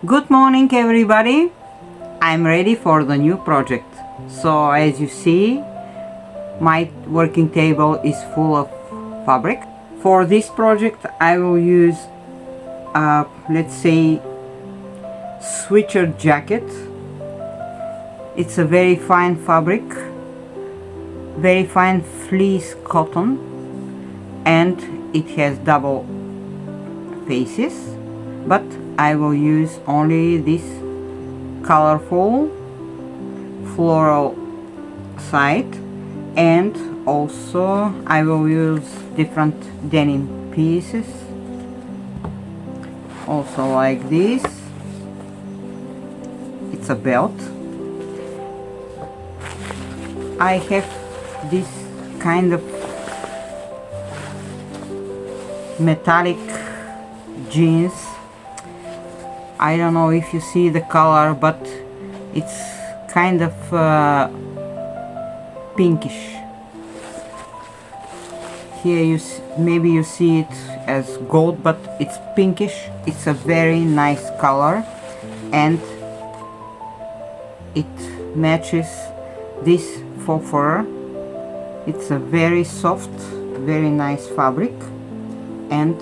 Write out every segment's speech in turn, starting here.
Good morning everybody. I'm ready for the new project. So as you see, my working table is full of fabric. For this project I will use let's say sweatshirt jacket. It's a very fine fabric, very fine fleece cotton, and it has double faces, but I will use only this colorful floral side, and also I will use different denim pieces, also like this. It's a belt. I have this kind of metallic jeans. I don't know if you see the color, but it's kind of pinkish. Here maybe you see it as gold, but it's pinkish. It's a very nice color, and it matches this faux fur. It's a very soft, very nice fabric, and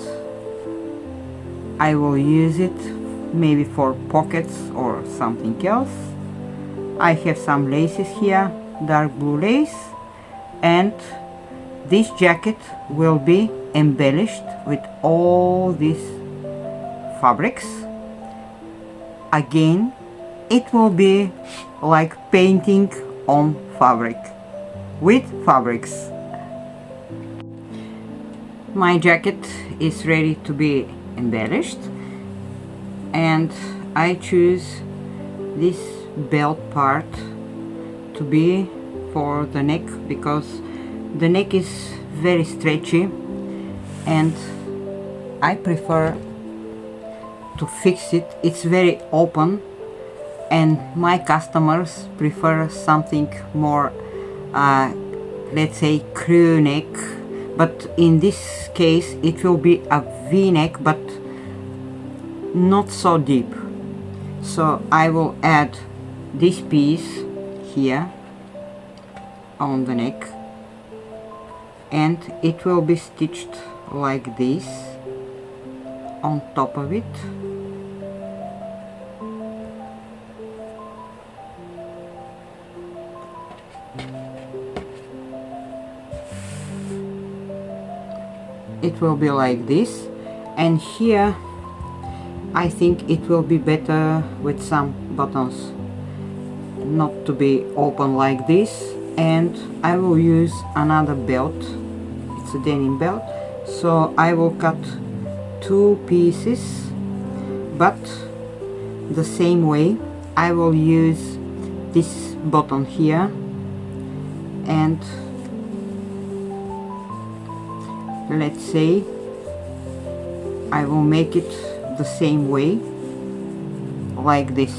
I will use it maybe for pockets or something else. I have some laces here, dark blue lace, and this jacket will be embellished with all these fabrics. Again, it will be like painting on fabric with fabrics. My jacket is ready to be embellished, and I choose this belt part to be for the neck, because the neck is very stretchy and I prefer to fix it. It's very open, and my customers prefer something more let's say crew neck, but in this case it will be a V-neck, but not so deep. So I will add this piece here on the neck, and it will be stitched like this on top of it. It will be like this, and here I think it will be better with some buttons, not to be open like this. And I will use another belt. It's a denim belt, so I will cut two pieces, but the same way I will use this button here, and let's say I will make it the same way like this.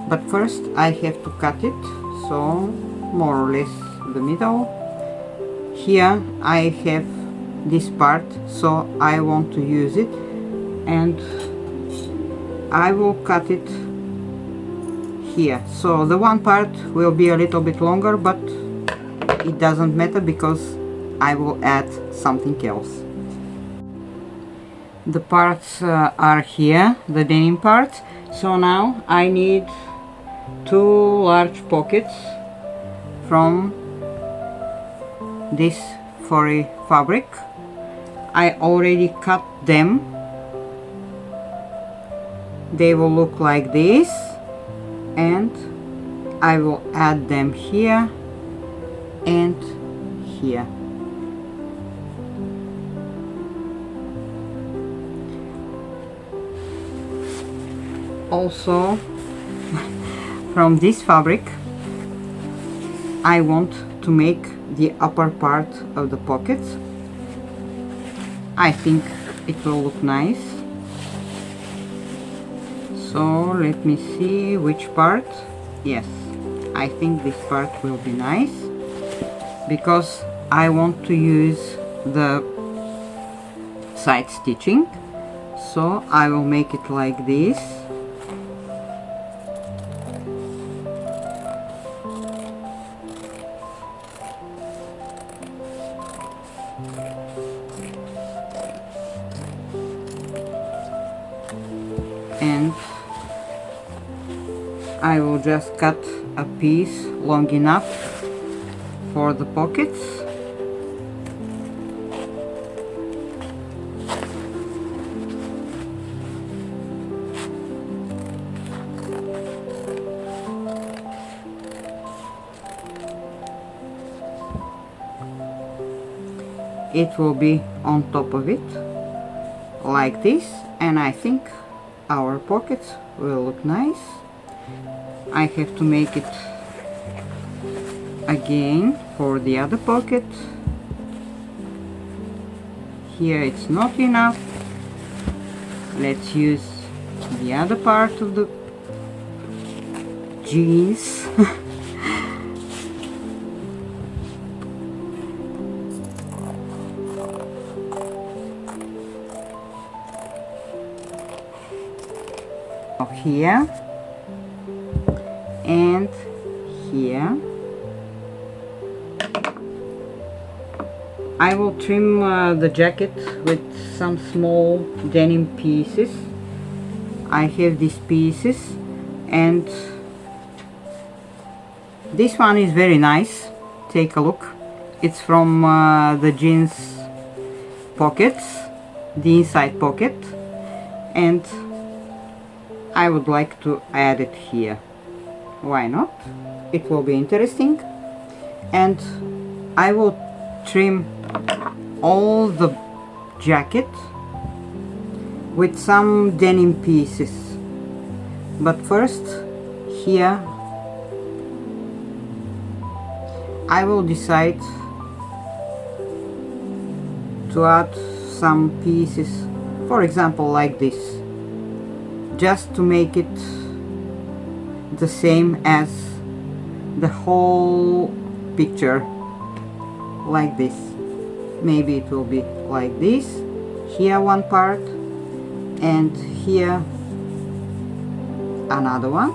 But first I have to cut it, so more or less the middle. Here I have this part, so I want to use it, and I will cut it here. So the one part will be a little bit longer, but it doesn't matter because I will add something else. The parts are here, the denim parts. So now I need two large pockets from this furry fabric. I already cut them. They will look like this, and I will add them here and here. Also, from this fabric I want to make the upper part of the pockets. I think it will look nice. So let me see which part. Yes, I think this part will be nice, because I want to use the side stitching. So I will make it like this. And I will just cut a piece long enough for the pockets. It will be on top of it like this, and I think our pockets will look nice. I have to make it again for the other pocket. Here it's not enough. Let's use the other part of the jeans. Here and here. I will trim the jacket with some small denim pieces. I have these pieces, and this one is very nice. Take a look. It's from the jeans pockets, the inside pocket, and I would like to add it here. Why not? It will be interesting. And I will trim all the jacket with some denim pieces. But first, here I will decide to add some pieces, for example like this, just to make it the same as the whole picture, like this. Maybe it will be like this, here one part and here another one,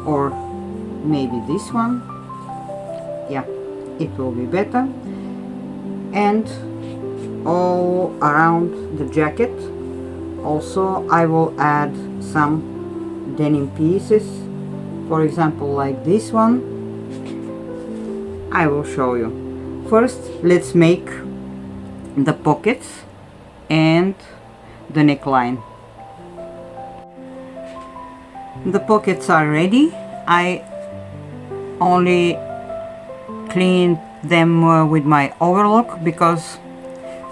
or maybe this one. Yeah, it will be better. And all around the jacket also I will add some denim pieces, for example like this one. I will show you. First, let's make the pockets and the neckline. The pockets are ready. I only cleaned them with my overlock because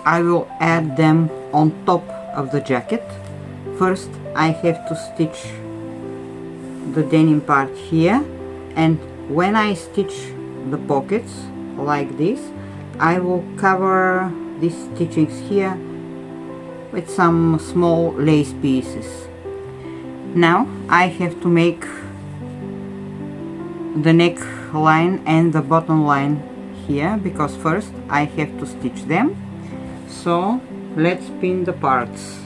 I will add them on top of the jacket. First I have to stitch the denim part here, and when I stitch the pockets like this, I will cover these stitchings here with some small lace pieces. Now I have to make the neckline and the bottom line here, because first I have to stitch them. So let's pin the parts.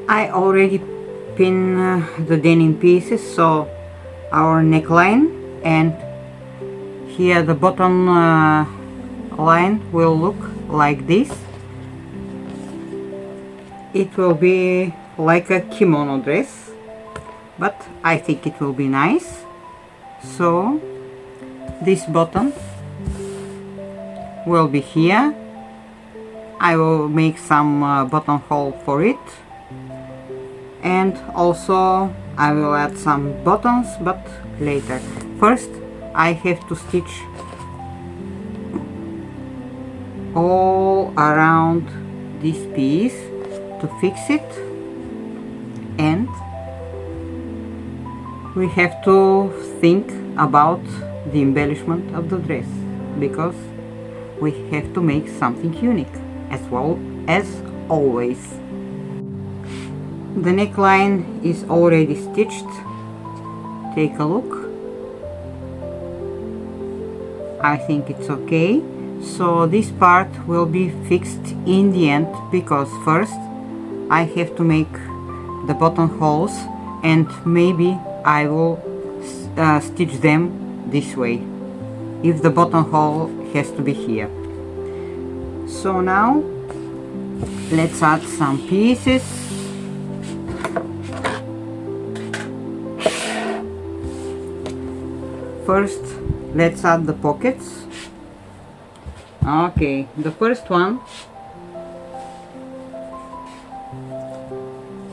I already pin the denim pieces, so our neckline and here the bottom line will look like this. It will be like a kimono dress, but I think it will be nice. So this button will be here. I will make some buttonhole for it, and also I will add some buttons, but later. First I have to stitch all around this piece to fix it, and we have to think about the embellishment of the dress, because we have to make something unique as well as always. The neckline is already stitched. Take a look. I think it's okay. So this part will be fixed in the end, because first I have to make the buttonholes, and maybe I will stitch them this way if the buttonhole has to be here. So now let's add some pieces. First let's add the pockets. Okay, the first one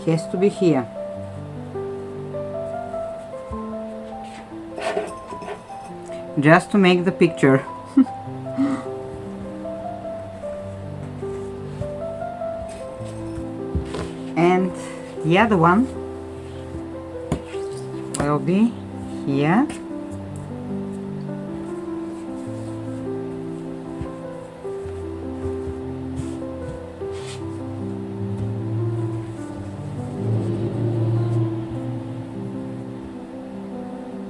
has to be here. Just to make the picture. And the other one will be here.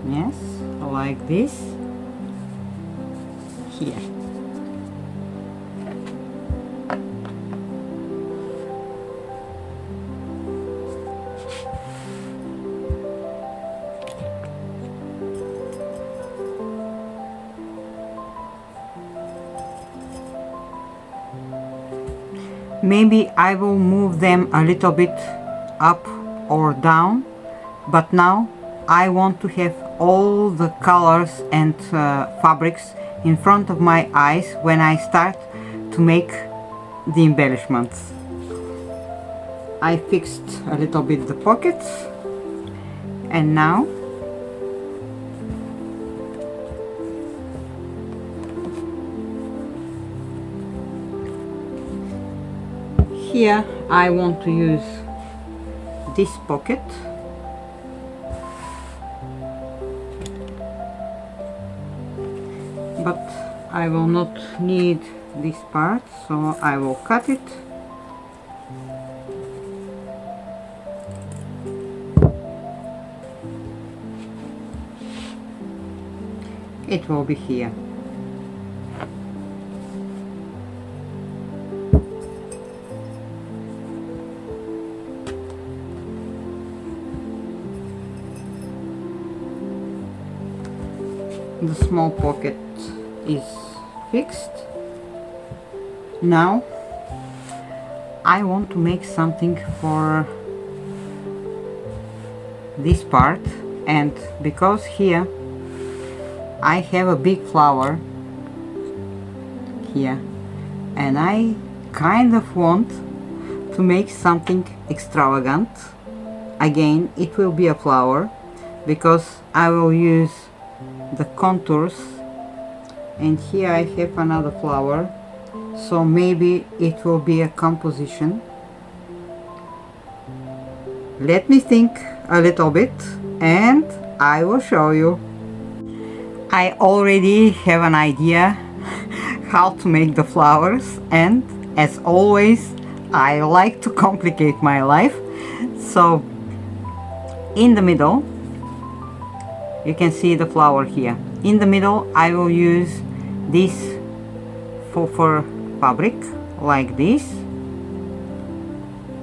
Yes, like this. Here. Maybe I will move them a little bit up or down, but now I want to have all the colors and fabrics in front of my eyes when I start to make the embellishments. I fixed a little bit the pockets, and now here I want to use this pocket. But I will not need this part, so I will cut it. It will be here. The small pocket is fixed. Now I want to make something for this part, and because here I have a big flower here, and I kind of want to make something extravagant. Again, it will be a flower, because I will use the contours, and here I have another flower, so maybe it will be a composition. Let me think a little bit and I will show you. I already have an idea how to make the flowers, and as always I like to complicate my life. So in the middle, you can see the flower here. In the middle I will use this faux fabric like this.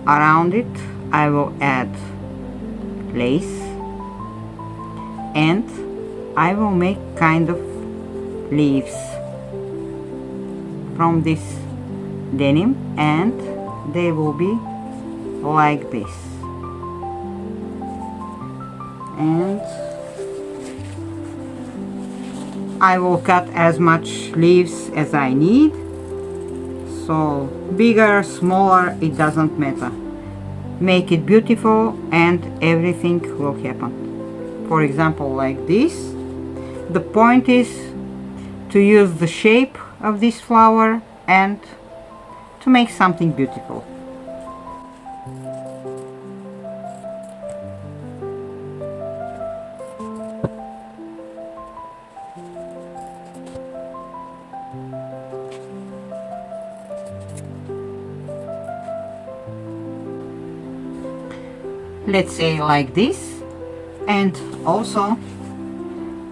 Around it I will add lace, and I will make kind of leaves from this denim, and they will be like this. And I will cut as much leaves as I need, so bigger, smaller, it doesn't matter. Make it beautiful and everything will happen. For example, like this. The point is to use the shape of this flower and to make something beautiful. Let's say like this, and also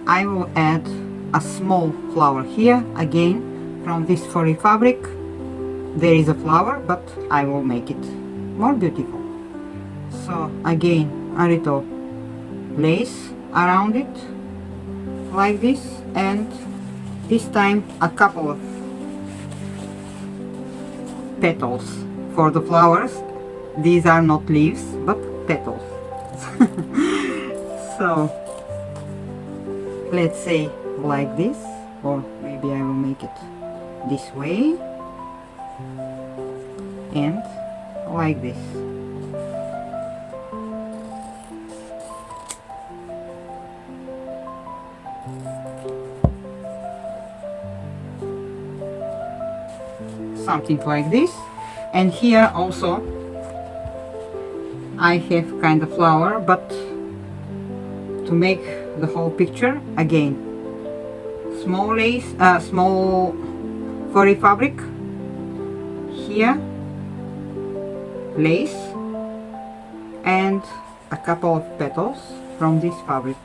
I will add a small flower here, again from this furry fabric. There is a flower, but I will make it more beautiful. So again, a little lace around it like this, and this time a couple of petals for the flowers. These are not leaves but petals. So let's say like this, or maybe I will make it this way and like this. Something like this. And here also I have kind of flower, but to make the whole picture, again, small lace, small furry fabric, here lace, and a couple of petals from this fabric.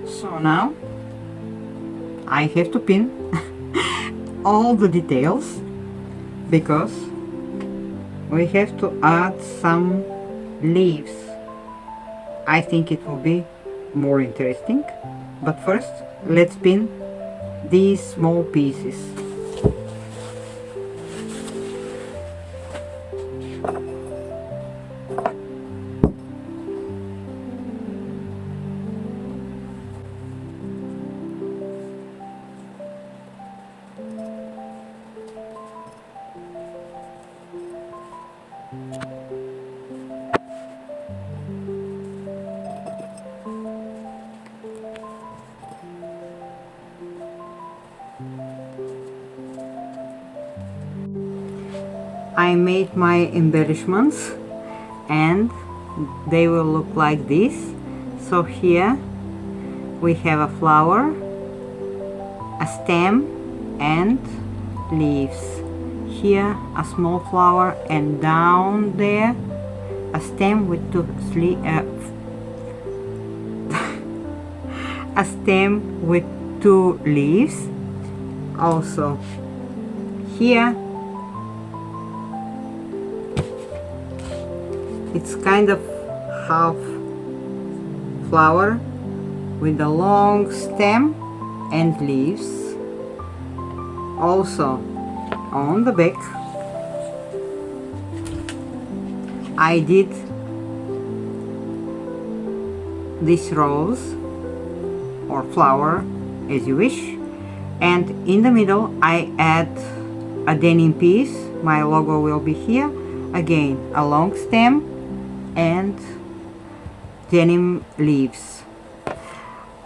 So now I have to pin all the details, because we have to add some leaves. I think it will be more interesting, but first let's pin these small pieces. I made my embellishments and they will look like this. So here we have a flower, a stem and leaves. Here a small flower, and down there a stem with two a stem with two leaves. Also here it's kind of half flower with a long stem and leaves. Also on the back I did this rose or flower as you wish, and in the middle I add a denim piece. My logo will be here. Again, a long stem and denim leaves.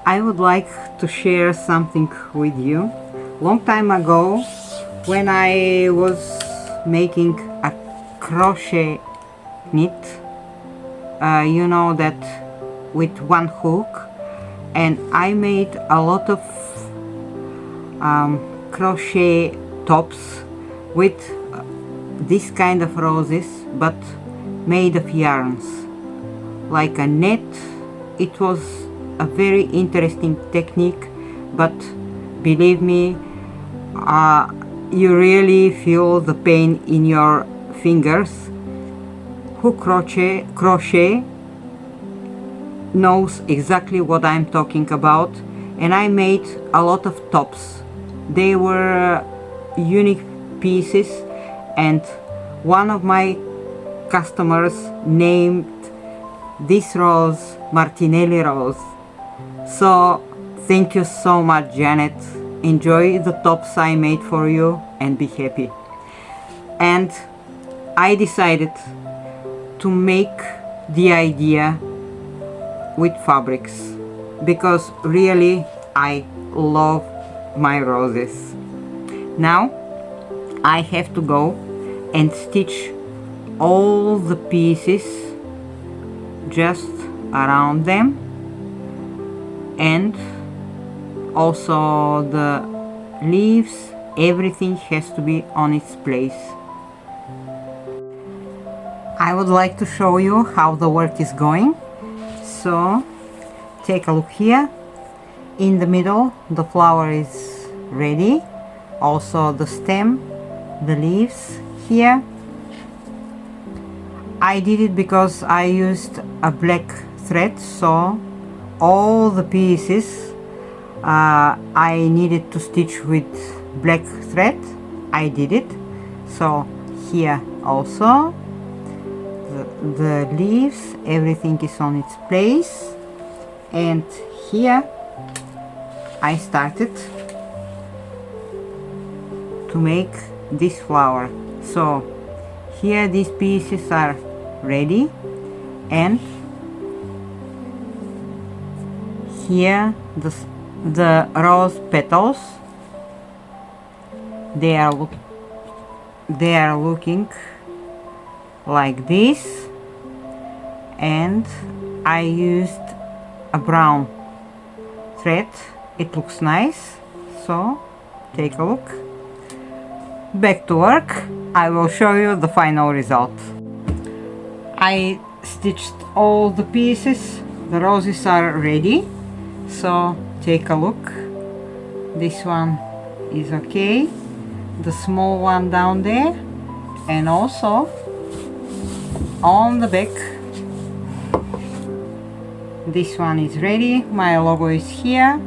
I would like to share something with you. Long time ago, when I was making a crochet knit, you know, that with one hook, and I made a lot of crochet tops with this kind of roses, but made of yarns, like a net. It was a very interesting technique, but believe me, you really feel the pain in your fingers. Who crochet knows exactly what I'm talking about. And I made a lot of tops. They were unique pieces, and one of my customers named this rose Martinelli rose. So thank you so much, Janet. Enjoy the tops I made for you and be happy. And I decided to make the idea with fabrics, because really I love my roses. Now I have to go and stitch all the pieces just around them, and also the leaves. Everything has to be on its place. I would like to show you how the work is going. So take a look here. In the middle the flower is ready, also the stem, the leaves here. I did it because I used a black thread, so all the pieces I needed to stitch with black thread. I did it. So here also the leaves, everything is on its place. And here I started to make this flower. So here these pieces are ready, and here the rose petals, they are looking like this, and I used a brown thread. It looks nice, so take a look. Back to work. I will show you the final result. I stitched all the pieces. The roses are ready, so take a look. This one is okay, the small one down there, and also on the back this one is ready. My logo is here.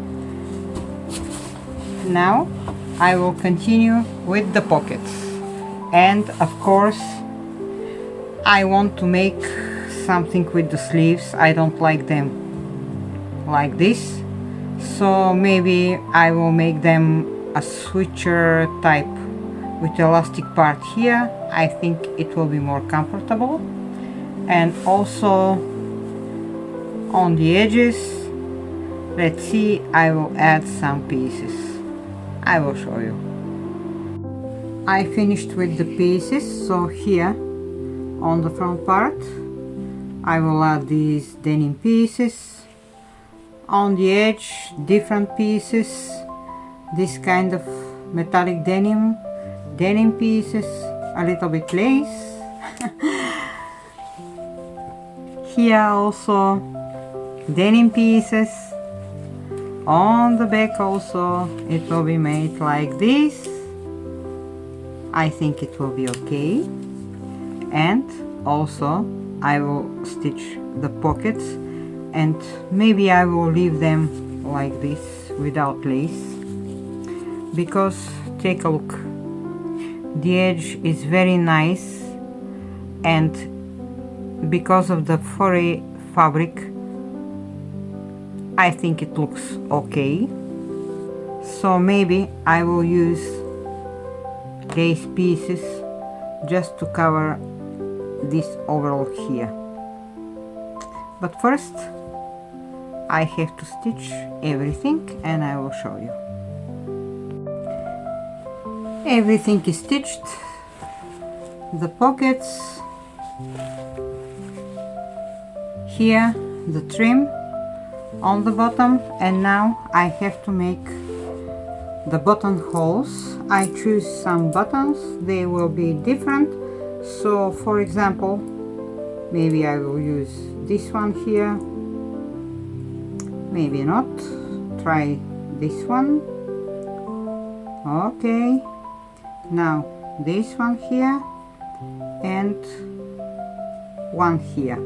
Now I will continue with the pockets, and of course I want to make something with the sleeves. I don't like them like this, so maybe I will make them a switcher type with elastic part here. I think it will be more comfortable. And also on the edges, let's see, I will add some pieces. I will show you. I finished with the pieces, so here on the front part I will add these denim pieces. On the edge, different pieces, this kind of metallic denim pieces, a little bit lace. Here also denim pieces. On the back also it will be made like this. I think it will be okay. And also I will stitch the pockets, and maybe I will leave them like this without lace, because take a look, the edge is very nice, and because of the furry fabric I think it looks okay. So maybe I will use lace pieces just to cover this overall here. But first I have to stitch everything, and I will show you. Everything is stitched, the pockets, here the trim on the bottom, and now I have to make the buttonholes. I choose some buttons, they will be different. So for example, maybe I will use this one here, maybe not. Try this one. Okay, now this one here and one here.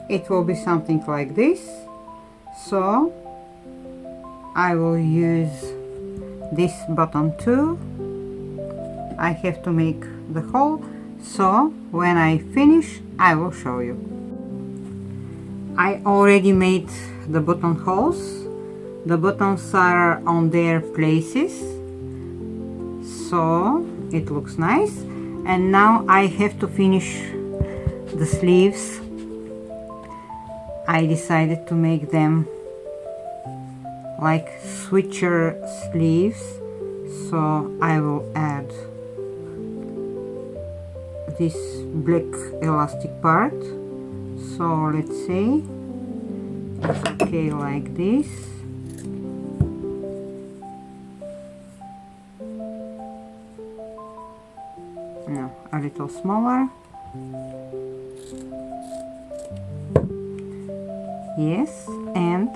It will be something like this. So I will use this button too. I have to make the hole, so when I finish I will show you. I already made the buttonholes. The buttons are on their places, so it looks nice. And now I have to finish the sleeves. I decided to make them like switcher sleeves, so I will add this black elastic part. So let's say it's okay like this. No, a little smaller. Yes, and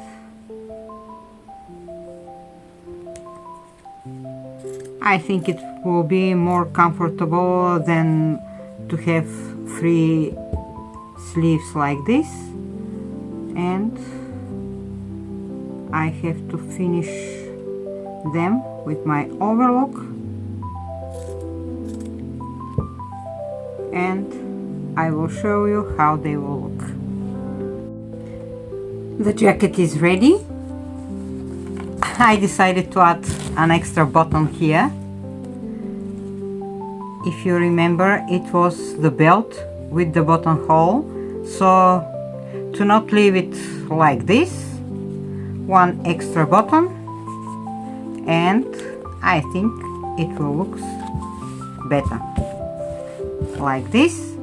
I think it will be more comfortable than to have 3 sleeves like this. And I have to finish them with my overlock, and I will show you how they will look. The jacket is ready. I decided to add an extra button here. If you remember, it was the belt with the buttonhole. So to not leave it like this, one extra button, and I think it will look better like this.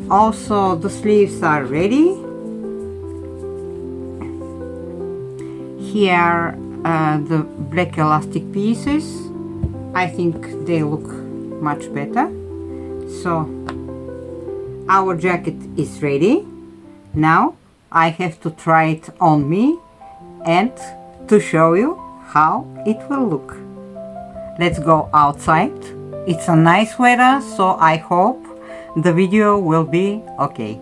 Also, the sleeves are ready. Here are the black elastic pieces. I think they look much better. So our jacket is ready. Now I have to try it on me and to show you how it will look. Let's go outside. It's a nice weather, so I hope the video will be okay.